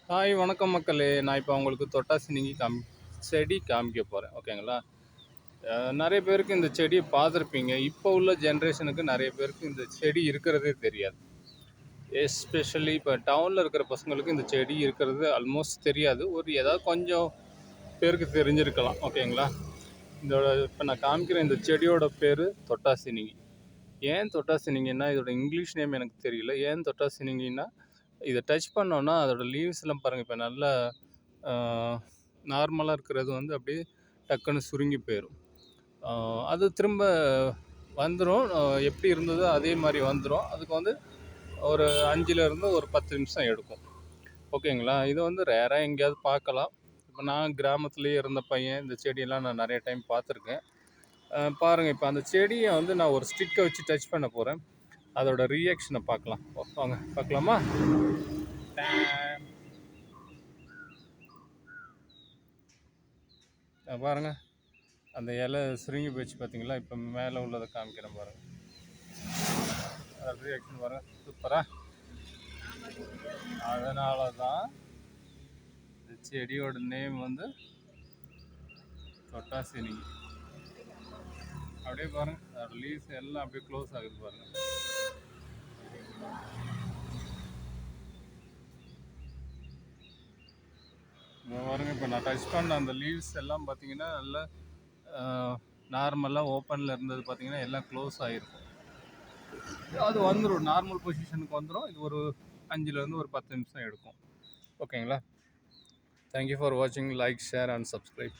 Hi வணக்கம் மக்களே. நான் இப்போ உங்களுக்கு தொட்டாசினிங்கி செடி காமிக்க போகிறேன், ஓகேங்களா? நிறைய பேருக்கு இந்த செடியை பார்த்துருப்பீங்க. இப்போ உள்ள ஜென்ரேஷனுக்கு நிறைய பேருக்கு இந்த செடி இருக்கிறதே தெரியாது. எஸ்பெஷலி இப்போ டவுனில் இருக்கிற பசங்களுக்கு இந்த செடி இருக்கிறது ஆல்மோஸ்ட் தெரியாது. ஏதாவது கொஞ்சம் பேருக்கு தெரிஞ்சிருக்கலாம், ஓகேங்களா? இப்போ நான் காமிக்கிற இந்த செடியோட பேர் தொட்டாசினிங்கி. ஏன் தொட்டாசினிங்கன்னா இதோட இங்கிலீஷ் நேம் எனக்கு தெரியல. ஏன் தொட்டாசினிங்கின்னா இதை டச் பண்ணோன்னா அதோடய லீவ்ஸ்லாம் பாருங்கள். இப்போ நல்லா நார்மலாக இருக்கிறது வந்து அப்படியே டக்குன்னு சுருங்கி போயிடும். அது திரும்ப வந்துடும். எப்படி இருந்ததோ அதே மாதிரி வந்துடும். அதுக்கு வந்து ஒரு 5லேருந்து ஒரு 10 நிமிஷம் எடுக்கும், ஓகேங்களா? இது வந்து ரேராக எங்கேயாவது பார்க்கலாம். இப்போ நான் கிராமத்துலேயே இருந்த பையன், இந்த செடியெல்லாம் நான் நிறைய டைம் பார்த்துருக்கேன். பாருங்கள், இப்போ அந்த செடியை வந்து நான் ஒரு ஸ்டிக்கை வச்சு டச் பண்ண போகிறேன். அதோட ரியாக்ஷனை பார்க்கலாம். வாங்க பார்க்கலாமா? பாருங்க, அந்த இலை சுருங்கி போச்சு பார்த்தீங்களா? இப்போ மேலே உள்ளதை காமிக்கிறேன் பாருங்கள். அதோட ரியாக்ஷன் பாருங்கள், சூப்பரா. அதனால தான் இந்த செடியோட நேம் வந்து தொட்டாசினிங்கி. அப்படியே பாருங்க, அதோட லீவ்ஸ் எல்லாம் அப்படியே க்ளோஸ் ஆகுது பாருங்க. பாருங்க, இப்போ நான் டச் பண்ண அந்த லீவ்ஸ் எல்லாம் பார்த்தீங்கன்னா நல்லா நார்மலாக ஓப்பனில் இருந்தது பார்த்தீங்கன்னா எல்லாம் க்ளோஸ் ஆகிருக்கும். அது வந்துடும், நார்மல் பொசிஷனுக்கு வந்துடும். இது ஒரு 5லேருந்து ஒரு 10 நிமிஷம் எடுக்கும், ஓகேங்களா? தேங்க்யூ ஃபார் வாட்சிங். Like, share and subscribe.